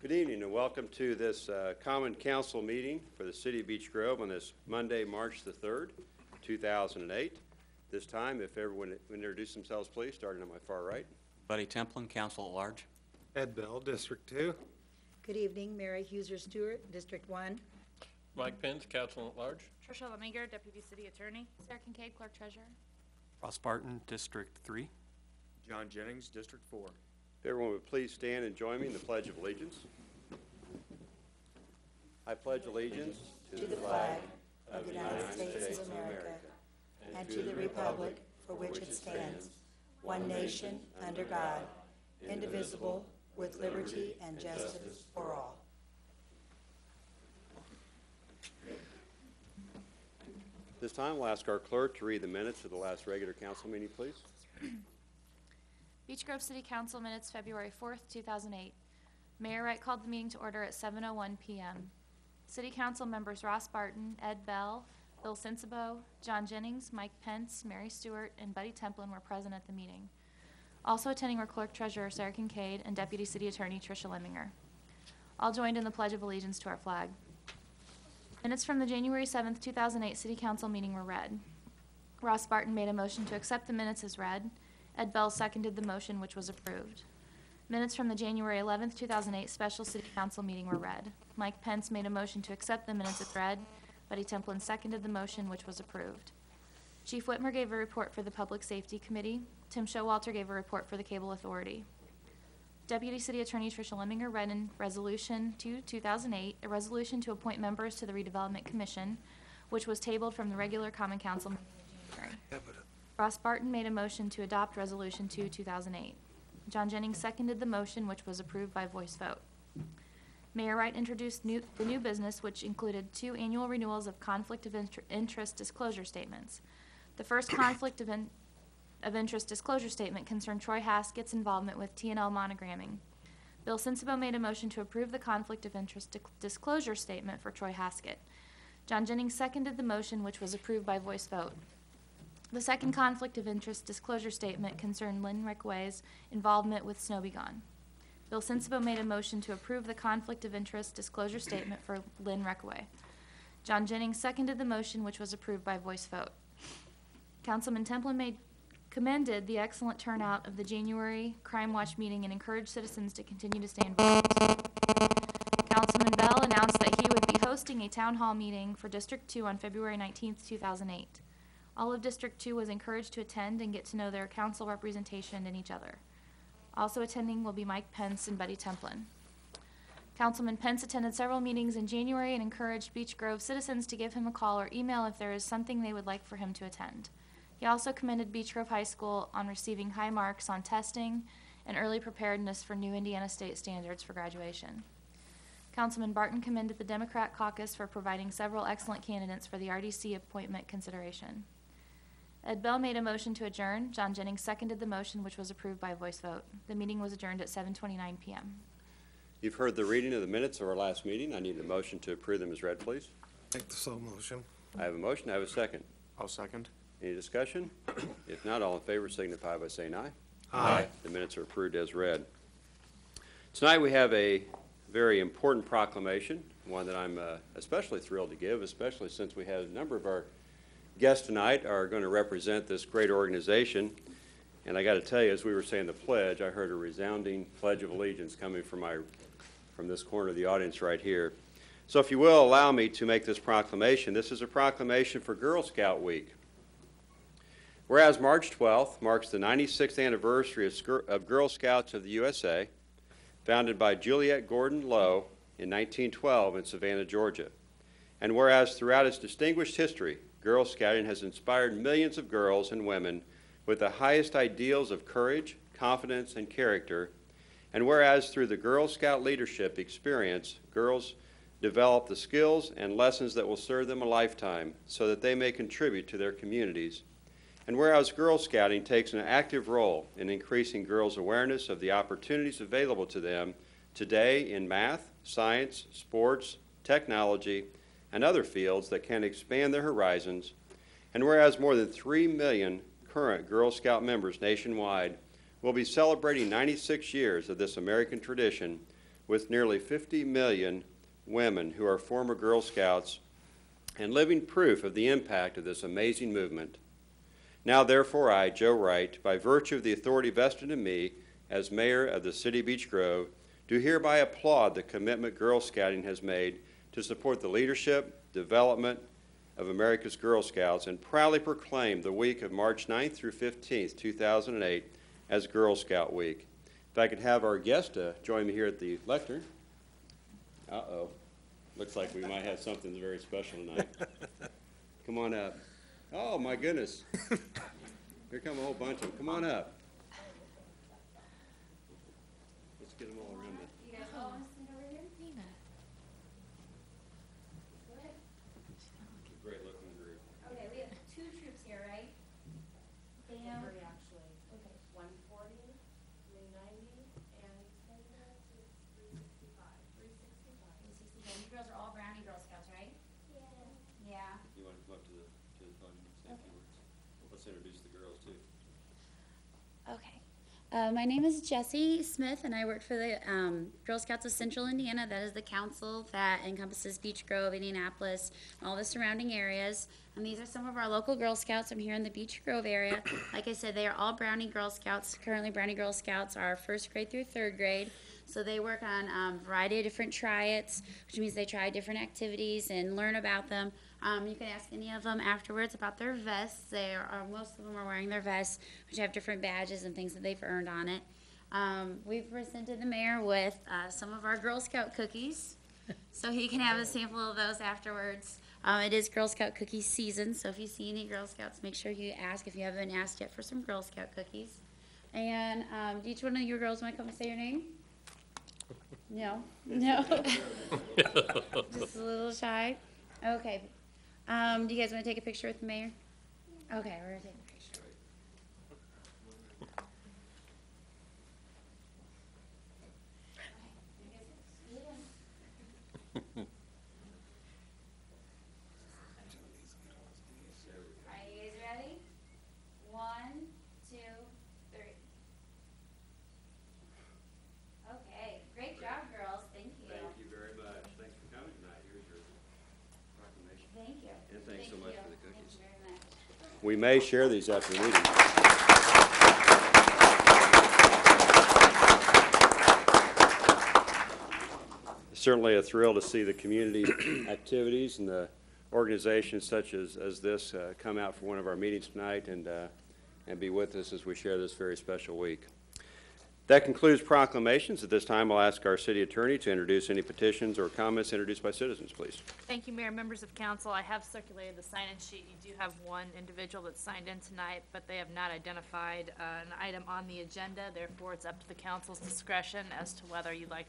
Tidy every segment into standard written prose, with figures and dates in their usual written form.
Good evening and welcome to this Common Council meeting for the City of Beech Grove on this Monday, March the 3rd, 2008. This time, if everyone would introduce themselves, please, starting on my far right. Buddy Templin, Council at Large. Ed Bell, District 2. Good evening, Mary Huser-Stewart, District 1. Mike Pence, Council at Large. Tricia Leminger, Deputy City Attorney. Sarah Kincaid, Clerk Treasurer. Ross Barton, District 3. John Jennings, District 4. If everyone would please stand and join me in the Pledge of Allegiance. I pledge allegiance To the flag of the United States of America and to the republic for which it stands, one nation, under God, indivisible, with liberty and justice for all. This time, we'll ask our clerk to read the minutes of the last regular council meeting, please. Beech Grove City Council minutes, February 4th, 2008. Mayor Wright called the meeting to order at 7:01 p.m. City Council members Ross Barton, Ed Bell, Bill Sensibo, John Jennings, Mike Pence, Mary Stewart, and Buddy Templin were present at the meeting. Also attending were Clerk Treasurer Sarah Kincaid and Deputy City Attorney Tricia Leminger. All joined in the Pledge of Allegiance to our flag. Minutes from the January 7th, 2008 City Council meeting were read. Ross Barton made a motion to accept the minutes as read. Ed Bell seconded the motion, which was approved. Minutes from the January 11th, 2008 Special City Council meeting were read. Mike Pence made a motion to accept the minutes as read. Buddy Templin seconded the motion, which was approved. Chief Whitmer gave a report for the Public Safety Committee. Tim Showalter gave a report for the Cable Authority. Deputy City Attorney Tricia Leminger read in Resolution 2/2008, a resolution to appoint members to the Redevelopment Commission, which was tabled from the regular Common Council meeting in January. Ross Barton made a motion to adopt Resolution 2/2008. John Jennings seconded the motion, which was approved by voice vote. Mayor Wright introduced the new business, which included 2 annual renewals of conflict of interest disclosure statements. The first conflict of interest disclosure statement concerned Troy Haskett's involvement with T&L monogramming. Bill Sensibo made a motion to approve the conflict of interest disclosure statement for Troy Haskett. John Jennings seconded the motion, which was approved by voice vote. The second conflict of interest disclosure statement concerned Lynn Rickway's involvement with Snow Be Gone. Bill Sensibo made a motion to approve the conflict of interest disclosure statement for Lynn Rickway. John Jennings seconded the motion, which was approved by voice vote. Councilman Templin commended the excellent turnout of the January Crime Watch meeting and encouraged citizens to continue to stay involved. Councilman Bell announced that he would be hosting a town hall meeting for District 2 on February 19th, 2008. All of District 2 was encouraged to attend and get to know their council representation and each other. Also attending will be Mike Pence and Buddy Templin. Councilman Pence attended several meetings in January and encouraged Beech Grove citizens to give him a call or email if there is something they would like for him to attend. He also commended Beech Grove High School on receiving high marks on testing and early preparedness for new Indiana state standards for graduation. Councilman Barton commended the Democrat caucus for providing several excellent candidates for the RDC appointment consideration. Ed Bell made a motion to adjourn. John Jennings seconded the motion, which was approved by voice vote. The meeting was adjourned at 7:29 p.m. You've heard the reading of the minutes of our last meeting. I need a motion to approve them as read, please. Make the so motion. I have a motion. I have a second. I'll second. Any discussion? If not, all in favor signify by saying aye. Aye. The minutes are approved as read. Tonight we have a very important proclamation, one that I'm especially thrilled to give, especially since we have a number of our guests tonight are going to represent this great organization. And I got to tell you, as we were saying the pledge, I heard a resounding Pledge of Allegiance coming from this corner of the audience right here. So if you will allow me to make this proclamation, this is a proclamation for Girl Scout Week. Whereas March 12th marks the 96th anniversary of Girl Scouts of the USA, founded by Juliette Gordon Lowe in 1912 in Savannah, Georgia. And whereas throughout its distinguished history, Girl Scouting has inspired millions of girls and women with the highest ideals of courage, confidence, and character. And whereas through the Girl Scout leadership experience, girls develop the skills and lessons that will serve them a lifetime so that they may contribute to their communities. And whereas Girl Scouting takes an active role in increasing girls' awareness of the opportunities available to them today in math, science, sports, technology, and other fields that can expand their horizons, and whereas more than 3 million current Girl Scout members nationwide will be celebrating 96 years of this American tradition with nearly 50 million women who are former Girl Scouts and living proof of the impact of this amazing movement. Now, therefore, I, Joe Wright, by virtue of the authority vested in me as mayor of the city of Beech Grove, do hereby applaud the commitment Girl Scouting has made to support the leadership, development of America's Girl Scouts, and proudly proclaim the week of March 9th through 15th, 2008 as Girl Scout Week. If I could have our guest join me here at the lectern. Uh-oh. Looks like we might have something very special tonight. Come on up. Oh, my goodness. Here come a whole bunch of them. Come on up. Let's get them all around the... You guys all want to stand over here? Nina. Go ahead. Great looking group. Okay, we have two troops here, right? Bam. Actually, Okay. 140, 390, and extended to 365. 365. You girls are all Brownie Girl Scouts, right? Yeah. You want to come up to the podium and say a few words? Let's introduce the girls, too. Okay. My name is Jessie Smith, and I work for the Girl Scouts of Central Indiana. That is the council that encompasses Beech Grove, Indianapolis, and all the surrounding areas. And these are some of our local Girl Scouts. I'm here in the Beech Grove area. Like I said, they are all Brownie Girl Scouts. Currently, Brownie Girl Scouts are first grade through third grade. So they work on a variety of different try-its, which means they try different activities and learn about them. You can ask any of them afterwards about their vests. Most of them are wearing their vests, which have different badges and things that they've earned on it. We've presented the mayor with some of our Girl Scout cookies, so he can have a sample of those afterwards. It is Girl Scout cookie season, so if you see any Girl Scouts, make sure you ask if you haven't been asked yet for some Girl Scout cookies. And do each one of your girls want to come and say your name? No? No? Just a little shy? Okay. Do you guys want to take a picture with the mayor? Okay, we're going to take a picture. Are you guys ready? 1, 2, 3. Okay, great job, girls. Thank you. Thank you very much. Thanks for coming tonight. Here's your proclamation. Thank you. And thanks so much for the Thank cookies. you very much. We may share these after the meeting. Certainly a thrill to see the community activities and the organizations such as this come out for one of our meetings tonight and be with us as we share this very special week. That concludes proclamations. At this time, I'll ask our city attorney to introduce any petitions or comments introduced by citizens, please. Thank you, Mayor. Members of council, I have circulated the sign-in sheet. You do have one individual that's signed in tonight, but they have not identified an item on the agenda. Therefore, it's up to the council's discretion as to whether you'd like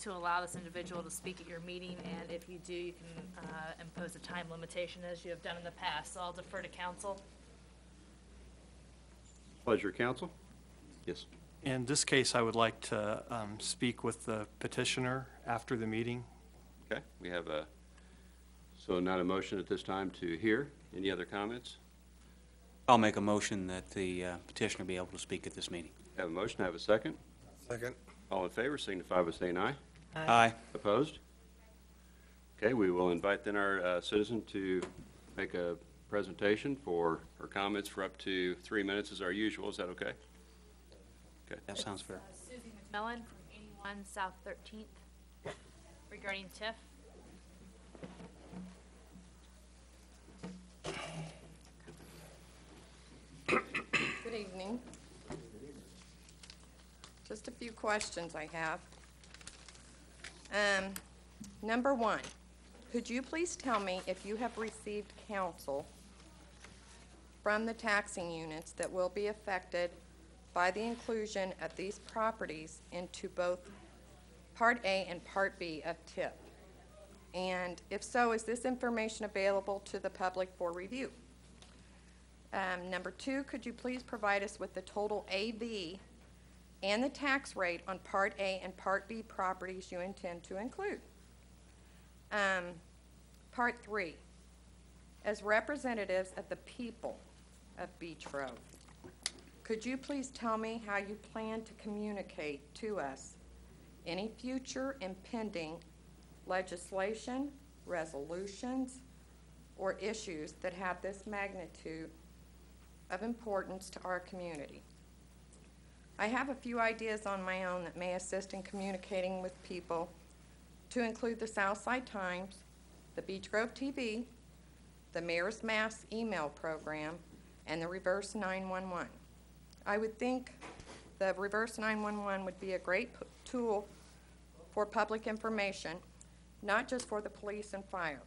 to allow this individual to speak at your meeting, and if you do, you can impose a time limitation as you have done in the past. So I'll defer to council. Pleasure, council. Yes. In this case, I would like to speak with the petitioner after the meeting. Okay, we have so not a motion at this time to hear. Any other comments? I'll make a motion that the petitioner be able to speak at this meeting. Have a motion, have a second. Second. All in favor signify by saying aye. Aye. Opposed? Okay, we will invite then our citizen to make a presentation or comments for up to 3 minutes as our usual. Is that okay? Okay. That sounds fair. Susie McMillan from 81 South 13th regarding TIF. Good evening. Just a few questions I have. Number 1, could you please tell me if you have received counsel from the taxing units that will be affected by the inclusion of these properties into both Part A and Part B of TIF? And if so, is this information available to the public for review? Number 2, could you please provide us with the total AV and the tax rate on Part A and Part B properties you intend to include? Part 3, as representatives of the people of Beech Grove, could you please tell me how you plan to communicate to us any future impending legislation, resolutions, or issues that have this magnitude of importance to our community. I have a few ideas on my own that may assist in communicating with people, to include the Southside Times, the Beech Grove TV, the Mayor's Mass email program, and the Reverse 911. I would think the Reverse 911 would be a great tool for public information, not just for the police and fire.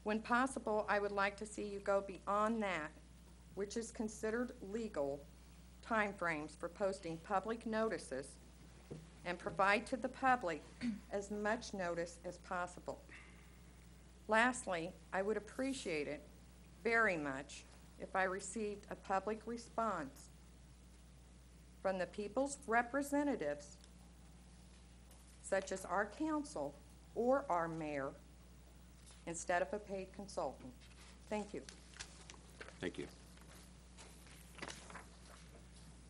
When possible, I would like to see you go beyond that, which is considered legal timeframes for posting public notices, and provide to the public as much notice as possible. Lastly, I would appreciate it very much if I received a public response from the people's representatives, such as our council or our mayor, instead of a paid consultant. Thank you. Thank you.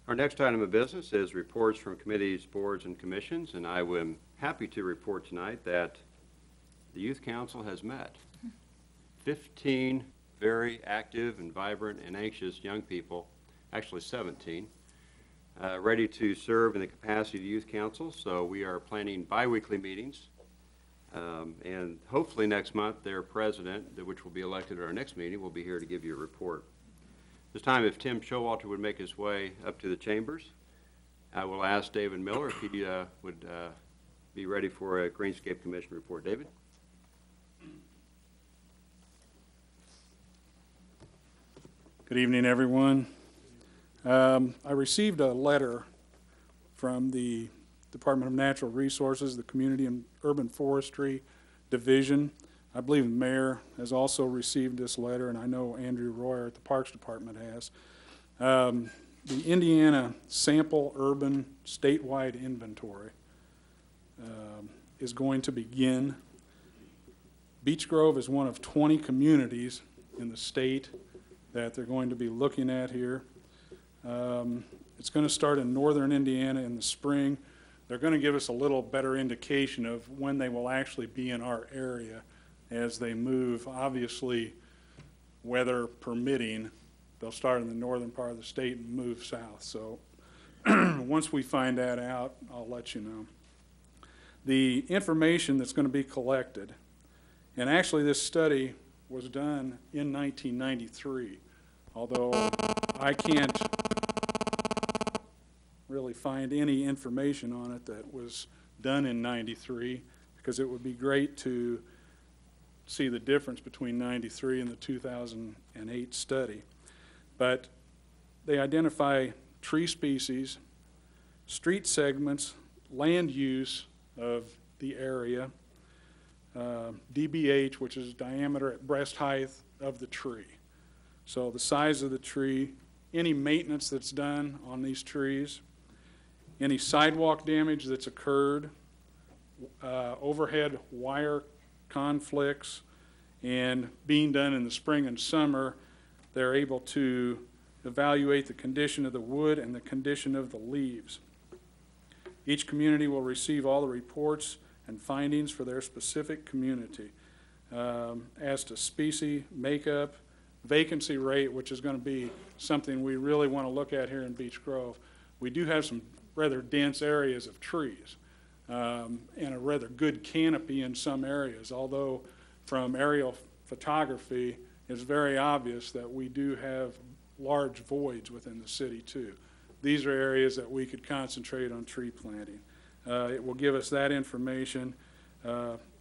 Our next item of business is reports from committees, boards, and commissions, and I am happy to report tonight that the Youth Council has met. 15 very active and vibrant and anxious young people, actually 17, ready to serve in the capacity of the Youth Council. So we are planning bi-weekly meetings, and hopefully next month their president, which will be elected at our next meeting, will be here to give you a report. This time, if Tim Showalter would make his way up to the chambers, I will ask David Miller if he would be ready for a Greenscape Commission report. David? Good evening, everyone. I received a letter from the Department of Natural Resources, the Community and Urban Forestry Division. I believe the mayor has also received this letter, and I know Andrew Royer at the Parks Department has. The Indiana Sample Urban Statewide Inventory is going to begin. Beech Grove is one of 20 communities in the state that they're going to be looking at here. It's going to start in northern Indiana in the spring. They're going to give us a little better indication of when they will actually be in our area as they move. Obviously, weather permitting, they'll start in the northern part of the state and move south. So once we find that out, I'll let you know. The information that's going to be collected, and actually this study was done in 1993, although I can't really find any information on it that was done in 93, because it would be great to see the difference between 93 and the 2008 study. But they identify tree species, street segments, land use of the area, DBH, which is diameter at breast height of the tree. So the size of the tree, any maintenance that's done on these trees, any sidewalk damage that's occurred, overhead wire conflicts, and being done in the spring and summer, they're able to evaluate the condition of the wood and the condition of the leaves. Each community will receive all the reports and findings for their specific community. As to species, makeup, vacancy rate, which is going to be something we really want to look at here in Beech Grove. We do have some rather dense areas of trees and a rather good canopy in some areas, although from aerial photography it's very obvious that we do have large voids within the city too. These are areas that we could concentrate on tree planting. It will give us that information,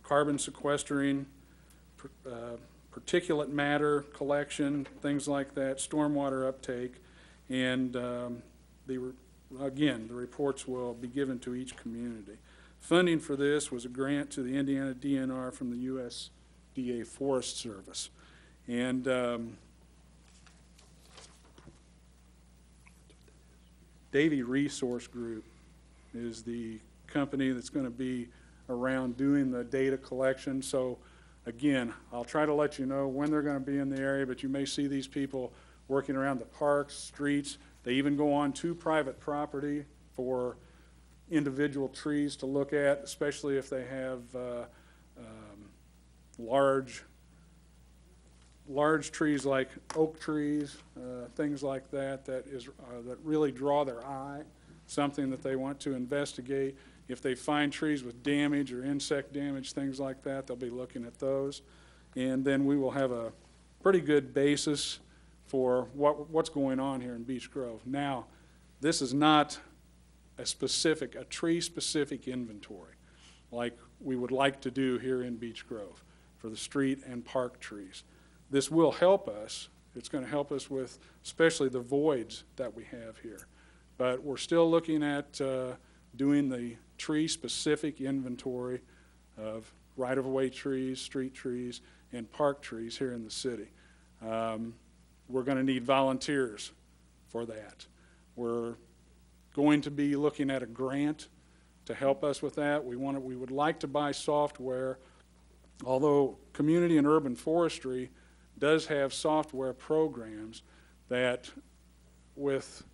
carbon sequestering, particulate matter collection, things like that, stormwater uptake, and again, the reports will be given to each community. Funding for this was a grant to the Indiana DNR from the USDA Forest Service. And Davy Resource Group is the company that's going to be around doing the data collection. So again, I'll try to let you know when they're going to be in the area, but you may see these people working around the parks, streets. They even go on to private property for individual trees to look at, especially if they have large trees like oak trees, things like that, that really draw their eye, something that they want to investigate. If they find trees with damage or insect damage, things like that, they'll be looking at those. And then we will have a pretty good basis for what's going on here in Beech Grove. Now, this is not a tree-specific inventory like we would like to do here in Beech Grove for the street and park trees. This will help us. It's going to help us with especially the voids that we have here. But we're still looking at doing the tree-specific inventory of right-of-way trees, street trees, and park trees here in the city. We're going to need volunteers for that. We're going to be looking at a grant to help us with that. We would like to buy software, although community and urban forestry does have software programs that with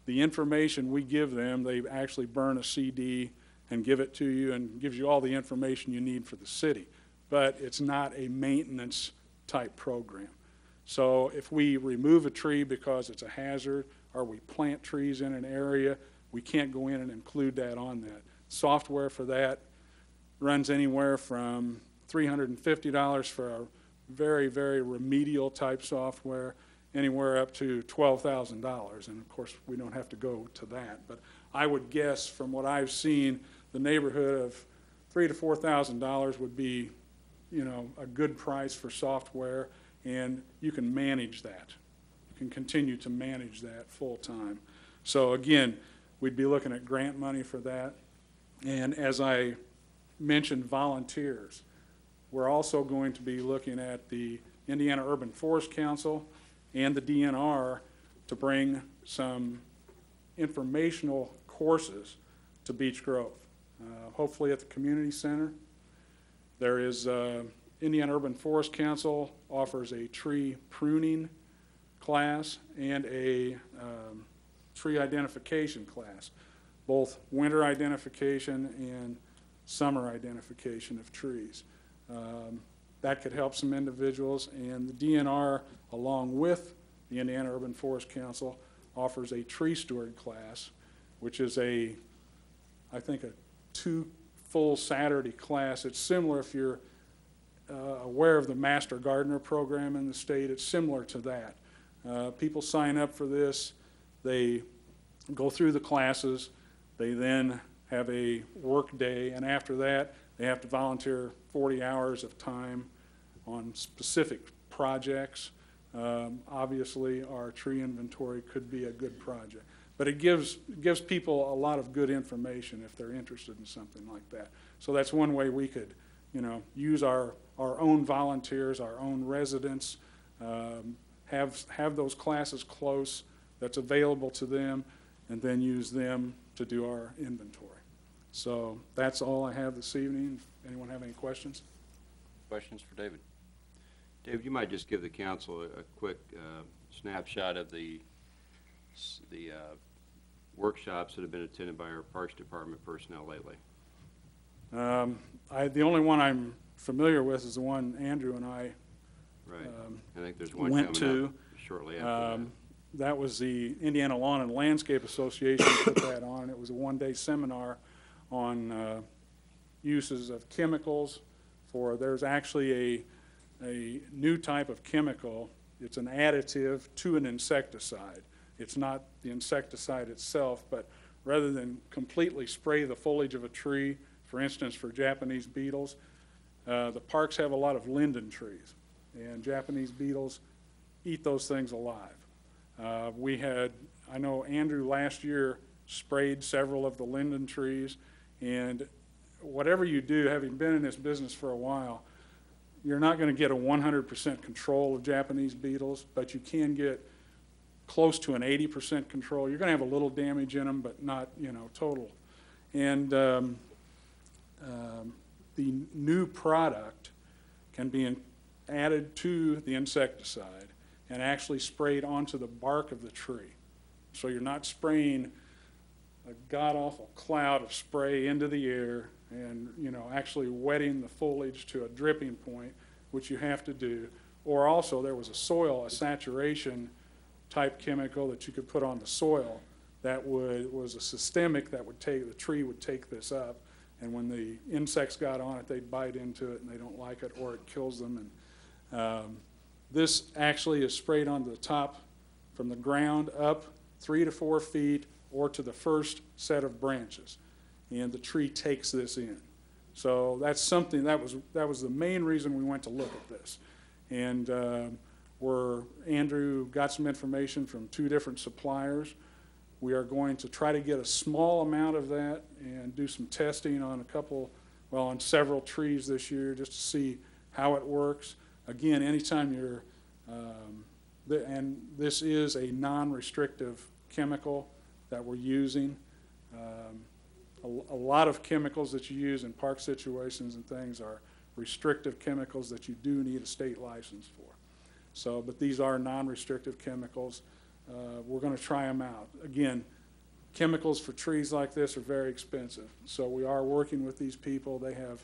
the information we give them, they actually burn a CD and give it to you and gives you all the information you need for the city. But it's not a maintenance type program. So if we remove a tree because it's a hazard or we plant trees in an area, we can't go in and include that on that. Software for that runs anywhere from $350 for a very, very remedial type software, anywhere up to $12,000. And of course, we don't have to go to that. But I would guess from what I've seen, the neighborhood of $3,000 to $4,000 would be, you know, a good price for software, and you can manage that. You can continue to manage that full time. So again, we'd be looking at grant money for that. And as I mentioned, volunteers. We're also going to be looking at the Indiana Urban Forest Council and the DNR to bring some informational courses to Beech Grove, hopefully at the community center. There is Indiana Urban Forest Council offers a tree pruning class and a tree identification class, both winter identification and summer identification of trees. That could help some individuals, and the DNR, along with the Indiana Urban Forest Council, offers a tree steward class, which is I think a 2 full Saturday class. It's similar, if you're aware of the Master Gardener program in the state, it's similar to that. People sign up for this, they go through the classes, they then have a work day, and after that, they have to volunteer 40 hours of time on specific projects. Obviously, our tree inventory could be a good project. But it gives people a lot of good information if they're interested in something like that. So that's one way we could, you know, use our own volunteers, our own residents, have those classes close that's available to them, and then use them to do our inventory. So that's all I have this evening. Anyone have any questions? Questions for David? David, you might just give the council a quick snapshot of the workshops that have been attended by our Parks Department personnel lately. The only one I'm familiar with is the one Andrew and I Right. I think there's one went coming to. up shortly after that. That was the Indiana Lawn and Landscape Association put that on. It was a one-day seminar on uses of chemicals there's actually a new type of chemical. It's an additive to an insecticide. It's not the insecticide itself, but rather than completely spray the foliage of a tree, for instance, for Japanese beetles, the parks have a lot of linden trees, and Japanese beetles eat those things alive. I know Andrew last year sprayed several of the linden trees, and whatever you do, having been in this business for a while, you're not going to get a 100% control of Japanese beetles, but you can get close to an 80% control. You're going to have a little damage in them, but not, you know, total. And the new product can be added to the insecticide and actually sprayed onto the bark of the tree. So you're not spraying a god-awful cloud of spray into the air and, actually wetting the foliage to a dripping point, which you have to do. Or also there was a saturation type chemical that you could put on the soil that was a systemic that the tree would take this up. And when the insects got on it, they'd bite into it and they don't like it, or it kills them. And this actually is sprayed onto the top from the ground up 3 to 4 feet or to the first set of branches. And the tree takes this in. So that's something, that was the main reason we went to look at this. And Andrew got some information from 2 different suppliers. We are going to try to get a small amount of that and do some testing on on several trees this year just to see how it works. Again, anytime you're, and this is a non-restrictive chemical that we're using. A lot of chemicals that you use in park situations and things are restrictive chemicals that you do need a state license for. So, but these are non-restrictive chemicals. We're going to try them out. Again, chemicals for trees like this are very expensive. So we are working with these people. They have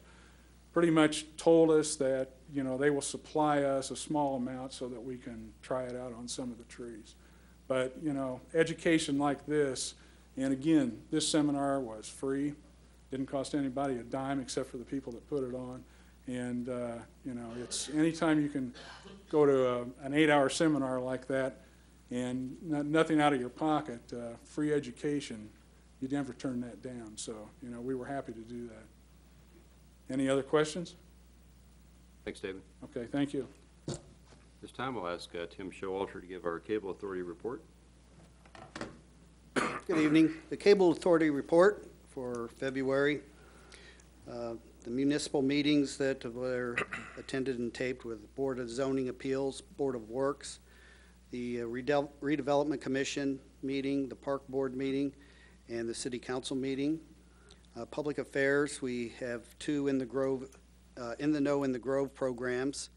pretty much told us that, they will supply us a small amount so that we can try it out on some of the trees. But, education like this, and again, this seminar was free. Didn't cost anybody a dime except for the people that put it on. And, it's anytime you can go to an 8-hour seminar like that and nothing out of your pocket, free education, you'd never turn that down. So, we were happy to do that. Any other questions? Thanks, David. Okay, thank you. This time we'll ask Tim Showalter to give our Cable Authority report. Good evening. The Cable Authority report for February. The municipal meetings that were attended and taped with the Board of Zoning Appeals, Board of Works, the Redevelopment Commission meeting, the Park Board meeting, and the City Council meeting. Public Affairs, we have 2 in the Grove, in the Know in the Grove programs.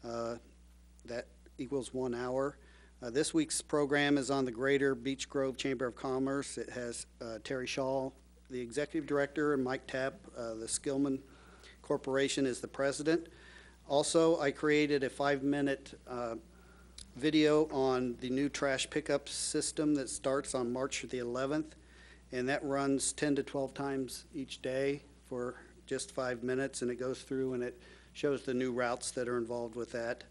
That equals 1 hour. This week's program is on the Greater Beech Grove Chamber of Commerce. It has Terry Shaw, the Executive Director, and Mike Tapp, the Skillman Corporation, is the President. Also, I created a 5-minute video on the new trash pickup system that starts on March the 11th, and that runs 10 to 12 times each day for just 5 minutes, and it goes through and it shows the new routes that are involved with that.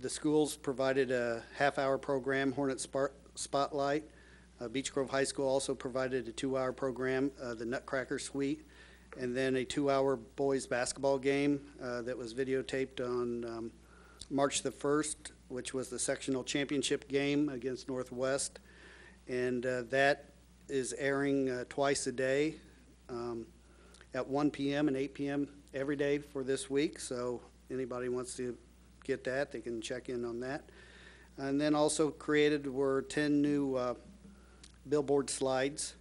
The schools provided a half-hour program, Hornet Spotlight. Beech Grove High School also provided a 2-hour program, the Nutcracker Suite, and then a 2-hour boys basketball game that was videotaped on March the 1st, which was the sectional championship game against Northwest. And that is airing twice a day at 1 p.m. and 8 p.m. every day for this week. So anybody wants to get that, they can check in on that. And then also created were 10 new billboard slides.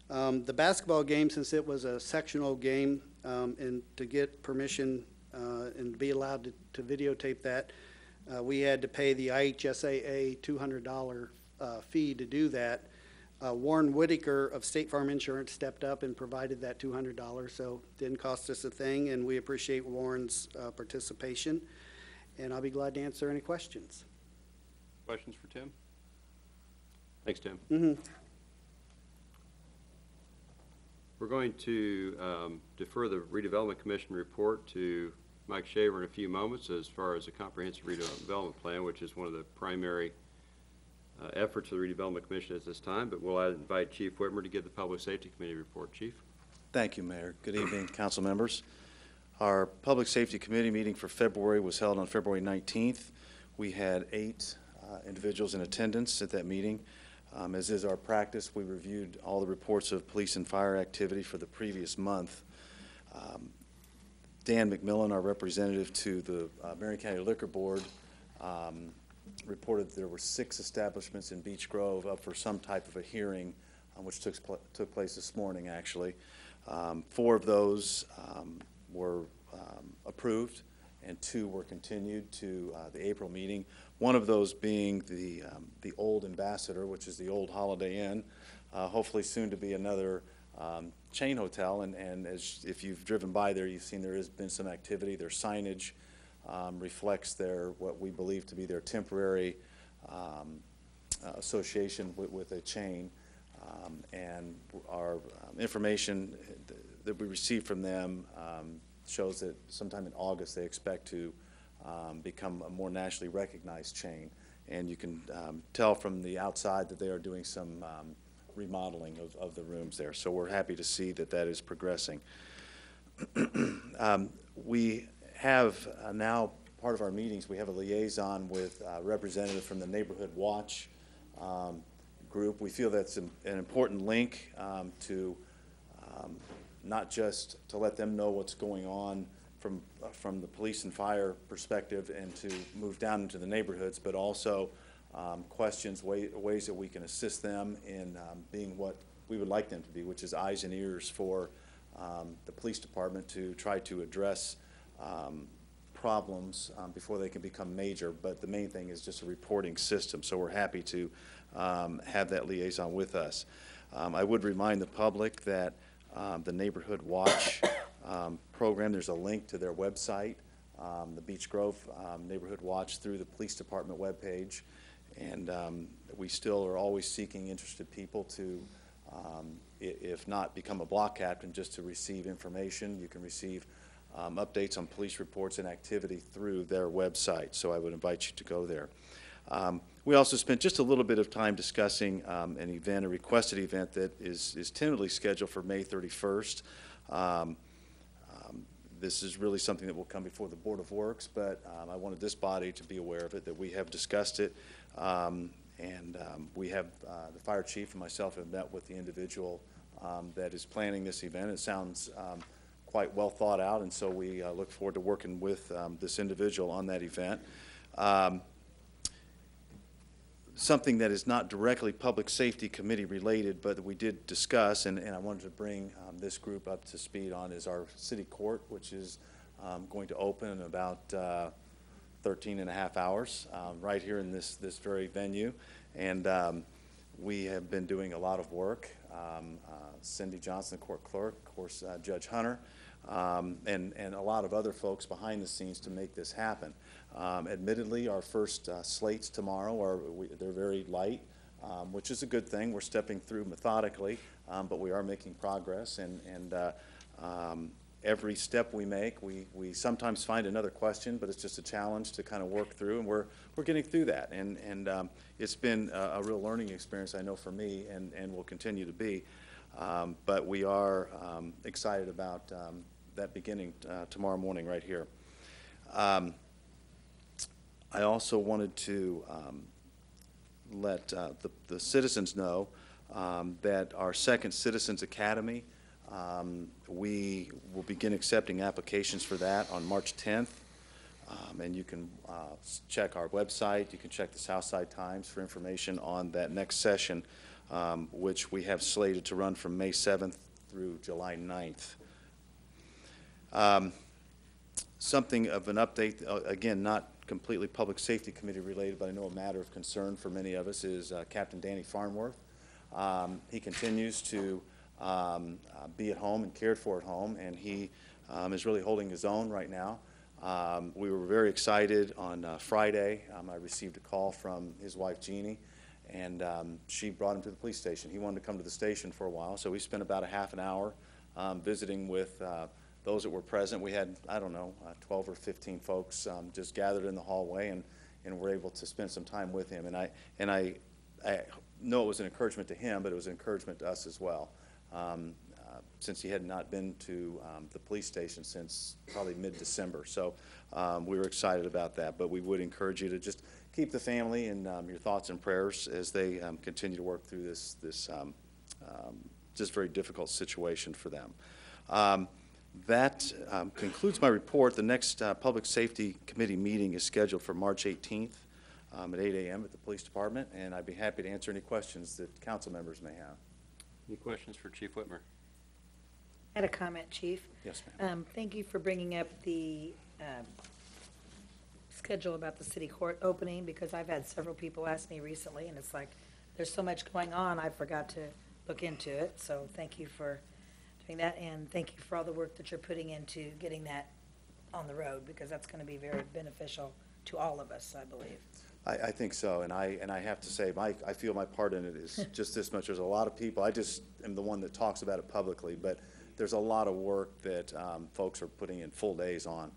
The basketball game, since it was a sectional game, and to get permission and be allowed to videotape that, we had to pay the IHSAA $200 fee to do that. Warren Whitaker of State Farm Insurance stepped up and provided that $200, so it didn't cost us a thing, and we appreciate Warren's participation. And I'll be glad to answer any questions. Questions for Tim? Thanks, Tim. We're going to defer the Redevelopment Commission report to Mike Shaver in a few moments as far as the comprehensive redevelopment plan, which is one of the primary efforts of the Redevelopment Commission at this time, but we'll invite Chief Whitmer to give the Public Safety Committee report. Chief? Thank you, Mayor. Good evening, council members. Our Public Safety Committee meeting for February was held on February 19th. We had 8 individuals in attendance at that meeting. As is our practice, we reviewed all the reports of police and fire activity for the previous month. Dan McMillan, our representative to the Marion County Liquor Board, reported there were 6 establishments in Beech Grove up for some type of a hearing, which took place this morning, actually. 4 of those were approved, and 2 were continued to the April meeting. One of those being the Old Ambassador, which is the old Holiday Inn, hopefully soon to be another chain hotel. And as if you've driven by there, you've seen there has been some activity. Their signage reflects their what we believe to be their temporary association with a chain. And our information that we received from them shows that sometime in August they expect to become a more nationally recognized chain. And you can tell from the outside that they are doing some remodeling of the rooms there. So we're happy to see that that is progressing. We have now, part of our meetings, we have a liaison with a representative from the Neighborhood Watch group. We feel that's an important link to not just to let them know what's going on from the police and fire perspective and to move down into the neighborhoods, but also questions, ways that we can assist them in being what we would like them to be, which is eyes and ears for the police department to try to address problems before they can become major. But the main thing is just a reporting system, so we're happy to have that liaison with us. I would remind the public that the Neighborhood Watch program, there's a link to their website, the Beech Grove Neighborhood Watch, through the police department webpage. And we still are always seeking interested people to, if not become a block captain, just to receive information. You can receive updates on police reports and activity through their website, so I would invite you to go there. We also spent just a little bit of time discussing an event, a requested event that is tentatively scheduled for May 31st. This is really something that will come before the Board of Works, but I wanted this body to be aware of it, that we have discussed it. We have, the fire chief and myself have met with the individual that is planning this event. It sounds quite well thought out, and so we look forward to working with this individual on that event. Something that is not directly Public Safety Committee related, but that we did discuss, and I wanted to bring this group up to speed on, is our city court, which is going to open in about 13 and a half hours right here in this very venue. And we have been doing a lot of work. Cindy Johnson, the court clerk, of course, Judge Hunter, and a lot of other folks behind the scenes to make this happen. Admittedly, our first slates tomorrow they're very light, which is a good thing. We're stepping through methodically, but we are making progress. And every step we make, we sometimes find another question, but it's just a challenge to kind of work through, and we're getting through that. And it's been a real learning experience, I know, for me, and will continue to be. But we are excited about that beginning tomorrow morning right here. I also wanted to let the citizens know that our second Citizens Academy, we will begin accepting applications for that on March 10th. And you can check our website. You can check the Southside Times for information on that next session, which we have slated to run from May 7th through July 9th. Something of an update, again, not completely Public Safety Committee related, but I know a matter of concern for many of us, is Captain Danny Farnworth. He continues to be at home and cared for at home, and he is really holding his own right now. We were very excited on Friday. I received a call from his wife, Jeannie, and she brought him to the police station. He wanted to come to the station for a while, so we spent about a half an hour visiting with those that were present. We had, I don't know, 12 or 15 folks just gathered in the hallway, and were able to spend some time with him. And I know it was an encouragement to him, but it was an encouragement to us as well, since he had not been to the police station since probably mid-December. So we were excited about that, but we would encourage you to just keep the family in your thoughts and prayers as they continue to work through this just very difficult situation for them. That concludes my report. The next Public Safety Committee meeting is scheduled for March 18th at 8 a.m. at the Police Department, and I'd be happy to answer any questions that council members may have. Any questions for Chief Whitmer? I had a comment, Chief. Yes, ma'am. Thank you for bringing up the schedule about the city court opening, because I've had several people ask me recently, and it's like, there's so much going on, I forgot to look into it. So thank you for doing that, and thank you for all the work that you're putting into getting that on the road, because that's going to be very beneficial to all of us, I believe. I think so, and I have to say, I feel my part in it is just this much. There's a lot of people, I just am the one that talks about it publicly, but there's a lot of work that folks are putting in full days on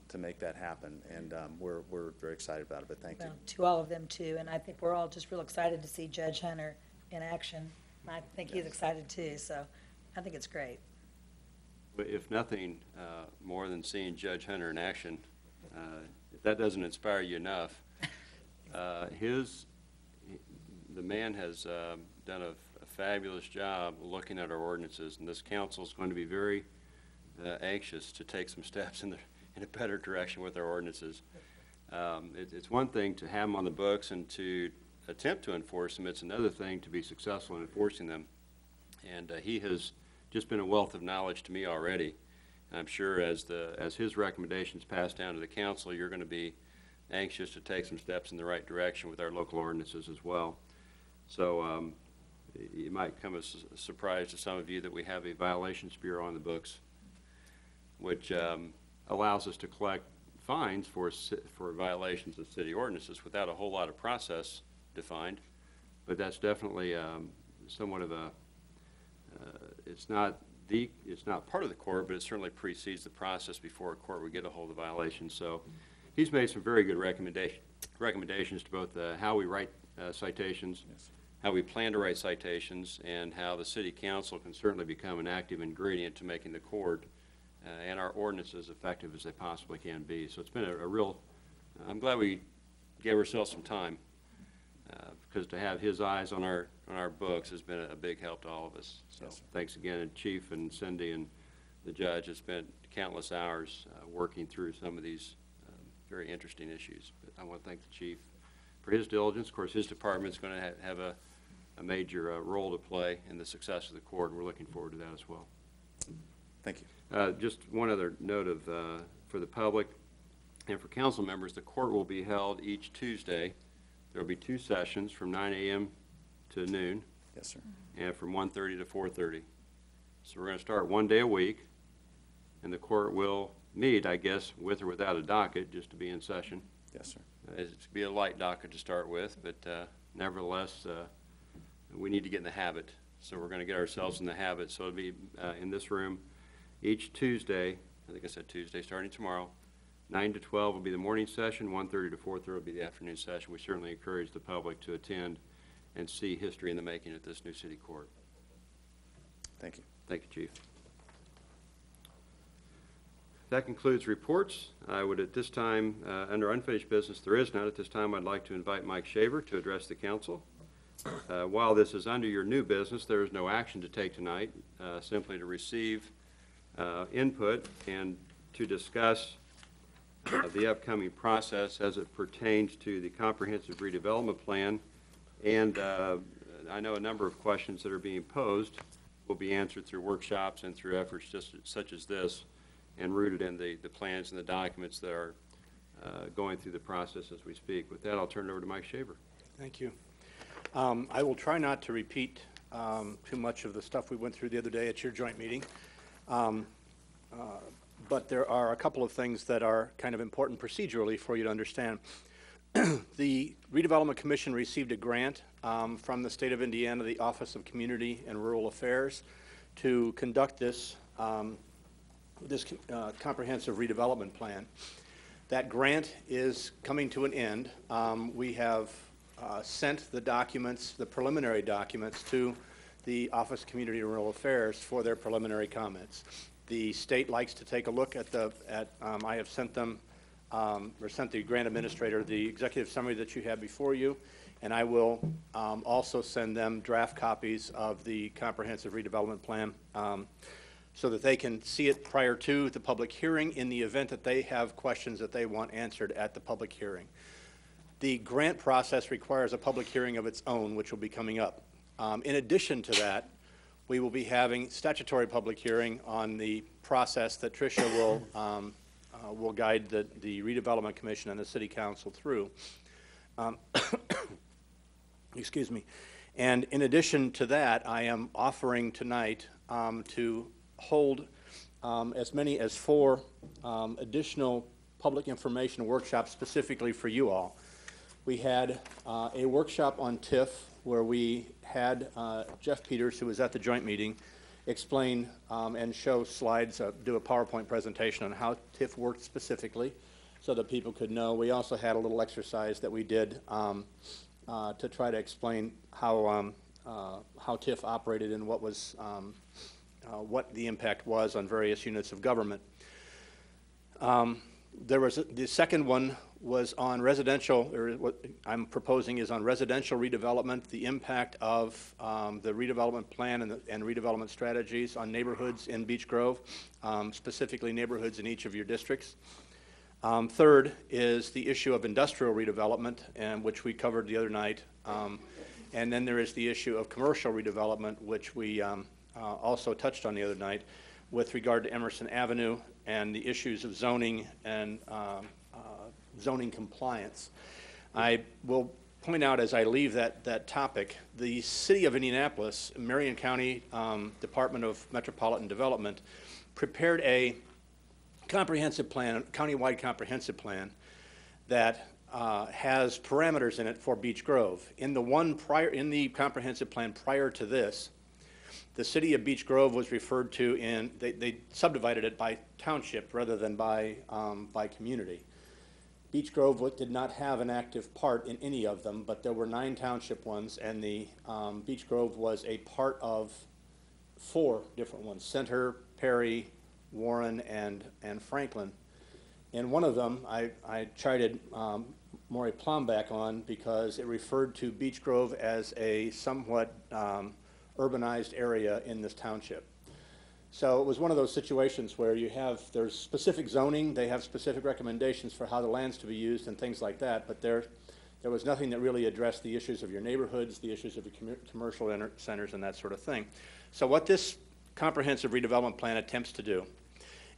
to make that happen, and we're very excited about it, but thank you. Well, to all of them too, and I think we're all just real excited to see Judge Hunter in action. I think he's excited too, so I think it's great. But if nothing more than seeing Judge Hunter in action, if that doesn't inspire you enough, the man has done a fabulous job looking at our ordinances, and this council is going to be very anxious to take some steps in a better direction with our ordinances. It's one thing to have them on the books and to attempt to enforce them. It's another thing to be successful in enforcing them. And he has just been a wealth of knowledge to me already. And I'm sure as his recommendations pass down to the council, you're going to be anxious to take some steps in the right direction with our local ordinances as well. So it might come as a surprise to some of you that we have a violations bureau on the books, which allows us to collect fines for violations of city ordinances without a whole lot of process defined. But that's definitely somewhat of a it's not part of the court, but it certainly precedes the process before a court would get a hold of violations. So he's made some very good recommendations to both how we write citations, yes, how we plan to write citations, and how the city council can certainly become an active ingredient to making the court and our ordinances as effective as they possibly can be. So it's been a real, I'm glad we gave ourselves some time, because to have his eyes on our books has been a big help to all of us. So yes, thanks again, and Chief and Cindy and the judge have spent countless hours working through some of these very interesting issues. But I want to thank the Chief for his diligence. Of course, his department's going to have a major role to play in the success of the court, and we're looking forward to that as well. Thank you. Just one other note for the public and for council members, the court will be held each Tuesday. There will be 2 sessions from 9 a.m. to noon. Yes, sir. And from 1:30 to 4:30. So we're going to start 1 day a week, and the court will meet, I guess, with or without a docket, just to be in session. Yes, sir. It's to be a light docket to start with, but nevertheless, we need to get in the habit. So we're going to get ourselves in the habit. So it'll be in this room each Tuesday. I think I said Tuesday, starting tomorrow. 9 to 12 will be the morning session. 1:30 to 4:30 will be the afternoon session. We certainly encourage the public to attend and see history in the making at this new city court. Thank you. Thank you, Chief. That concludes reports. I would at this time, under unfinished business, there is none. At this time, I'd like to invite Mike Shaver to address the council. While this is under your new business, there is no action to take tonight, simply to receive input and to discuss the upcoming process as it pertains to the comprehensive redevelopment plan. And I know a number of questions that are being posed will be answered through workshops and through efforts just such as this, and rooted in the plans and the documents that are going through the process as we speak. With that, I'll turn it over to Mike Shaver. Thank you. I will try not to repeat too much of the stuff we went through the other day at your joint meeting. But there are a couple of things that are kind of important procedurally for you to understand. The Redevelopment Commission received a grant from the state of Indiana, the Office of Community and Rural Affairs, to conduct this comprehensive redevelopment plan. That grant is coming to an end. We have sent the documents, the preliminary documents, to the Office of Community and Rural Affairs for their preliminary comments. The state likes to take a look at I have sent them, or sent the grant administrator the executive summary that you have before you, and I will also send them draft copies of the comprehensive redevelopment plan so that they can see it prior to the public hearing in the event that they have questions that they want answered at the public hearing. The grant process requires a public hearing of its own, which will be coming up. In addition to that, we will be having statutory public hearing on the process that Tricia will will guide the redevelopment commission and the city council through. Excuse me. And in addition to that, I am offering tonight to hold as many as 4 additional public information workshops specifically for you all. We had a workshop on TIF where we had Jeff Peters, who was at the joint meeting, explain and show slides, do a PowerPoint presentation on how TIF worked specifically so that people could know. We also had a little exercise that we did to try to explain how TIF operated and what was what the impact was on various units of government. The second one was on residential, or what I'm proposing is on residential redevelopment, the impact of the redevelopment plan and redevelopment strategies on neighborhoods in Beech Grove, specifically neighborhoods in each of your districts. Third is the issue of industrial redevelopment, which we covered the other night. And then there is the issue of commercial redevelopment, which we also touched on the other night with regard to Emerson Avenue and the issues of zoning and zoning compliance. I will point out as I leave that topic, the City of Indianapolis, Marion County Department of Metropolitan Development prepared a comprehensive plan, countywide comprehensive plan that has parameters in it for Beech Grove. In the comprehensive plan prior to this, the city of Beech Grove was referred to in, they subdivided it by township rather than by community. Beech Grove did not have an active part in any of them, but there were 9 township ones, and the Beech Grove was a part of 4 different ones: Center, Perry, Warren, and Franklin. And one of them I chided Maury Plomback on because it referred to Beech Grove as a somewhat urbanized area in this township. So it was one of those situations where there's specific zoning, they have specific recommendations for how the land's to be used and things like that, but there was nothing that really addressed the issues of your neighborhoods, the issues of your commercial centers, and that sort of thing. So what this comprehensive redevelopment plan attempts to do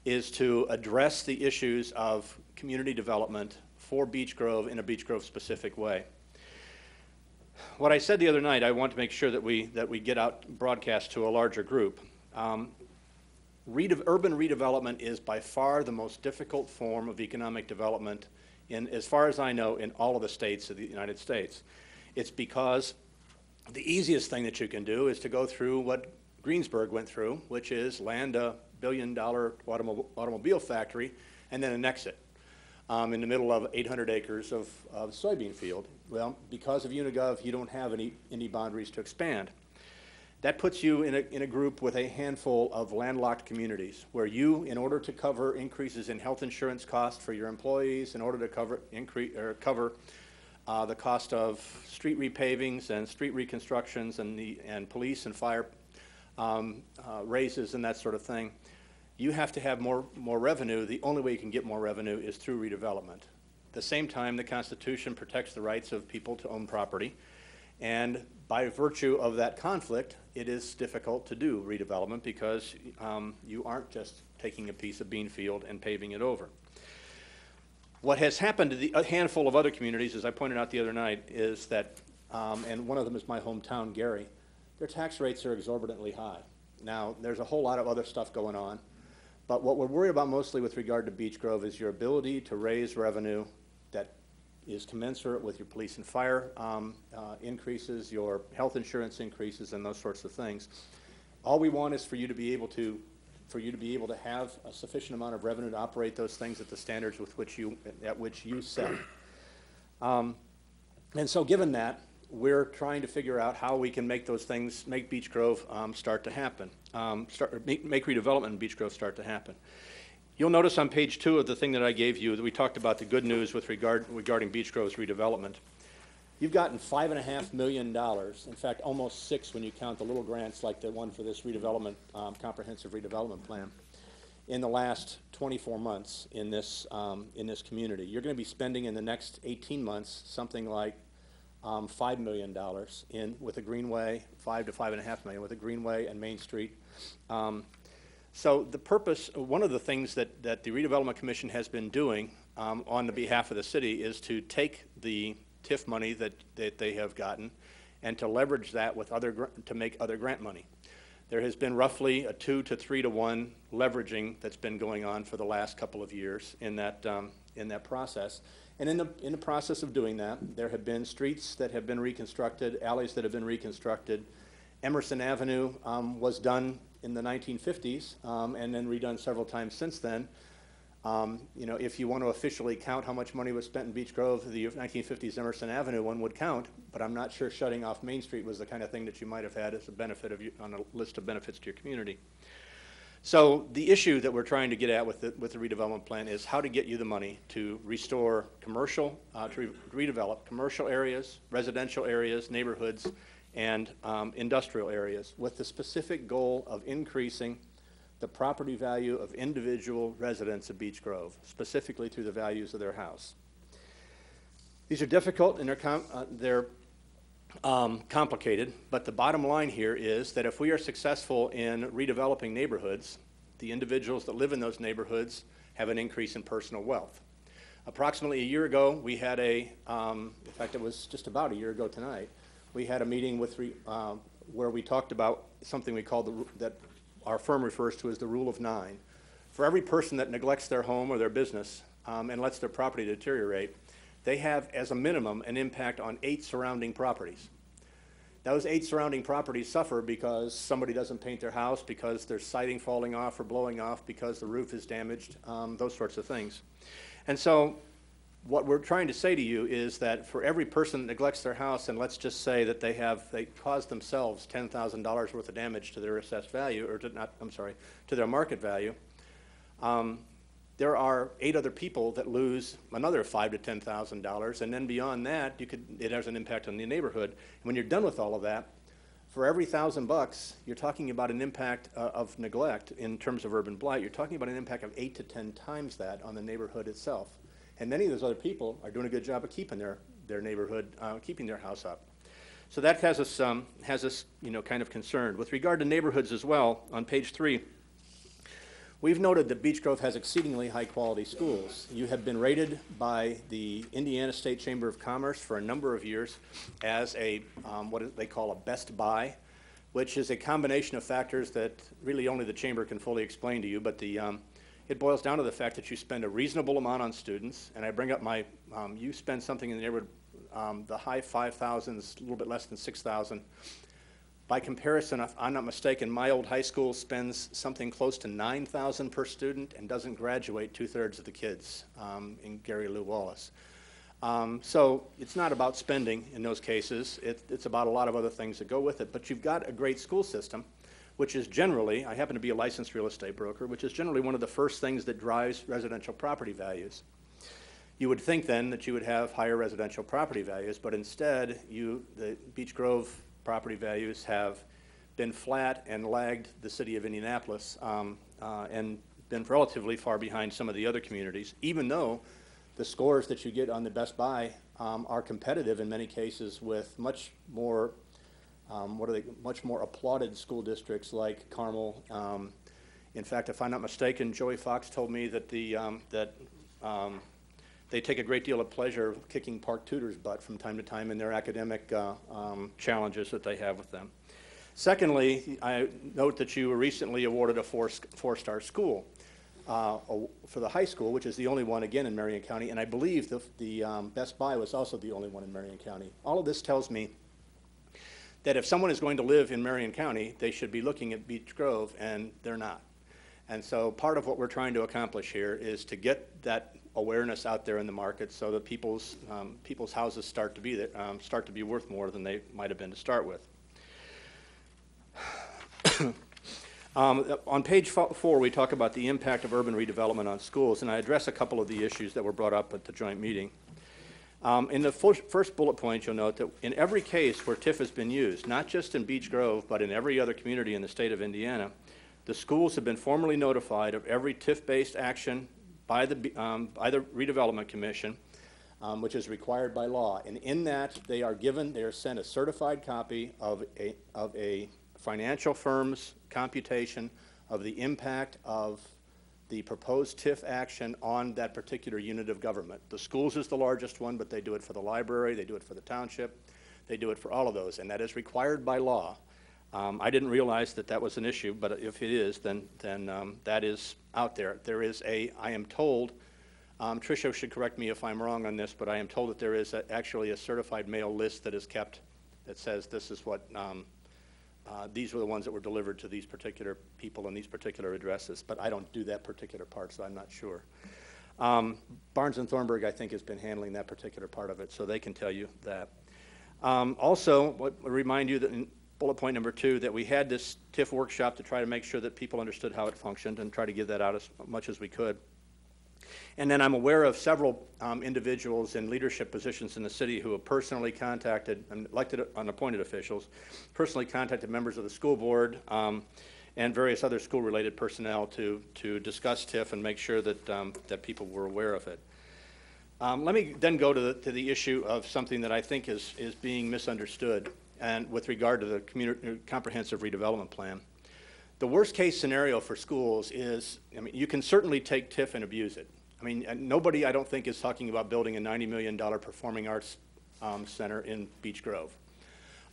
is to address the issues of community development for Beech Grove in a Beech Grove specific way. What I said the other night, I want to make sure that we get out broadcast to a larger group. Urban redevelopment is by far the most difficult form of economic development as far as I know, in all of the states of the United States. It's because the easiest thing that you can do is to go through what Greensburg went through, which is land a billion-dollar automobile factory and then annex it in the middle of 800 acres of soybean field. Well, because of Unigov, you don't have any boundaries to expand. That puts you in a group with a handful of landlocked communities where you, in order to cover increases in health insurance costs for your employees, in order to cover the cost of street repavings and street reconstructions and police and fire raises and that sort of thing, you have to have more revenue. The only way you can get more revenue is through redevelopment. At the same time, the Constitution protects the rights of people to own property, and by virtue of that conflict, it is difficult to do redevelopment because you aren't just taking a piece of bean field and paving it over. What has happened to a handful of other communities, as I pointed out the other night, is that, and one of them is my hometown, Gary, their tax rates are exorbitantly high. Now, there's a whole lot of other stuff going on, but what we're worried about mostly with regard to Beech Grove is your ability to raise revenue that is commensurate with your police and fire increases, your health insurance increases, and those sorts of things. All we want is for you to be able to have a sufficient amount of revenue to operate those things at the standards at which you set. And so, given that, we're trying to figure out how we can make those things, make Beech Grove start to happen, make redevelopment in Beech Grove start to happen. You'll notice on page 2 of the thing that I gave you that we talked about the good news regarding Beech Grove's redevelopment. You've gotten $5.5 million, in fact almost 6 when you count the little grants like the one for this redevelopment, comprehensive redevelopment plan, in the last 24 months in this community. You're going to be spending in the next 18 months something like $5 million with a greenway, $5 to $5.5 million with a greenway and Main Street. So the purpose, one of the things that the Redevelopment Commission has been doing on the behalf of the city is to take the TIF money that they have gotten and to leverage that with to make other grant money. There has been roughly a 2 to 3 to 1 leveraging that's been going on for the last couple of years in that process. And in the process of doing that, there have been streets that have been reconstructed, alleys that have been reconstructed. Emerson Avenue was done in the 1950s and then redone several times since then. You know, if you want to officially count how much money was spent in Beech Grove, the 1950s Emerson Avenue one would count, but I'm not sure shutting off Main Street was the kind of thing that you might have had as a benefit on a list of benefits to your community. So the issue that we're trying to get at with the redevelopment plan is how to get you the money to restore commercial, to redevelop commercial areas, residential areas, neighborhoods, and industrial areas with the specific goal of increasing the property value of individual residents of Beech Grove, specifically through the values of their house. These are difficult and they're complicated, but the bottom line here is that if we are successful in redeveloping neighborhoods, the individuals that live in those neighborhoods have an increase in personal wealth. Approximately a year ago, we had in fact, it was just about a year ago tonight, we had a meeting with where we talked about something we call that our firm refers to as the Rule of 9. For every person that neglects their home or their business and lets their property deteriorate, they have, as a minimum, an impact on 8 surrounding properties. Those 8 surrounding properties suffer because somebody doesn't paint their house, because there's siding falling off or blowing off, because the roof is damaged, those sorts of things. And so what we're trying to say to you is that for every person that neglects their house, and let's just say that they caused themselves $10,000 worth of damage to their assessed value, or to their market value, there are 8 other people that lose another $5,000 to $10,000, and then beyond that, it has an impact on the neighborhood. And when you're done with all of that, for every $1,000, you're talking about an impact of neglect in terms of urban blight. You're talking about an impact of 8 to 10 times that on the neighborhood itself. And many of those other people are doing a good job of keeping their neighborhood, keeping their house up. So that has us kind of concerned. With regard to neighborhoods as well, on page 3, we've noted that Beech Grove has exceedingly high-quality schools. You have been rated by the Indiana State Chamber of Commerce for a number of years as what they call a best buy, which is a combination of factors that really only the Chamber can fully explain to you, but it boils down to the fact that you spend a reasonable amount on students, and I bring up you spend something in the neighborhood, the high 5,000s, a little bit less than 6,000. By comparison, if I'm not mistaken, my old high school spends something close to 9,000 per student and doesn't graduate 2/3 of the kids in Gary Lou Wallace. So it's not about spending in those cases. It's about a lot of other things that go with it. But you've got a great school system, which is generally, I happen to be a licensed real estate broker, which is generally one of the first things that drives residential property values. You would think then that you would have higher residential property values, but instead the Beech Grove property values have been flat and lagged the city of Indianapolis and been relatively far behind some of the other communities, even though the scores that you get on the Best Buy are competitive in many cases with much more applauded school districts like Carmel. In fact, if I'm not mistaken, Joey Fox told me that they take a great deal of pleasure kicking Park Tudor's butt from time to time in their academic challenges that they have with them. Secondly, I note that you were recently awarded a four-star school for the high school, which is the only one, again, in Marion County, and I believe the Best Buy was also the only one in Marion County. All of this tells me that if someone is going to live in Marion County, they should be looking at Beech Grove, and they're not. And so part of what we're trying to accomplish here is to get that awareness out there in the market so that people's houses start to be worth more than they might have been to start with. On page 4, we talk about the impact of urban redevelopment on schools, and I address a couple of the issues that were brought up at the joint meeting. In the first bullet point, you'll note that in every case where TIF has been used, not just in Beech Grove, but in every other community in the state of Indiana, the schools have been formally notified of every TIF-based action by the Redevelopment Commission, which is required by law. And in that, they are sent a certified copy of a financial firm's computation of the impact of the proposed TIF action on that particular unit of government. The schools is the largest one, but they do it for the library, they do it for the township, they do it for all of those, and that is required by law. I didn't realize that that was an issue, but if it is, then that is out there. There is I am told, Tricia should correct me if I'm wrong on this, but I am told that there is actually a certified mail list that is kept that says this is what, these were the ones that were delivered to these particular people and these particular addresses, but I don't do that particular part, so I'm not sure. Barnes and Thornburg, I think, has been handling that particular part of it, so they can tell you that. Also, I remind you that in bullet point number 2, that we had this TIF workshop to try to make sure that people understood how it functioned and try to give that out as much as we could. And then I'm aware of several individuals in leadership positions in the city who have personally contacted, elected unappointed officials, personally contacted members of the school board and various other school-related personnel to discuss TIF and make sure that, that people were aware of it. Let me then go to the issue of something that I think is being misunderstood, and with regard to the comprehensive redevelopment plan. The worst case scenario for schools is, I mean, you can certainly take TIF and abuse it. I mean, nobody, I don't think, is talking about building a $90 million performing arts center in Beech Grove.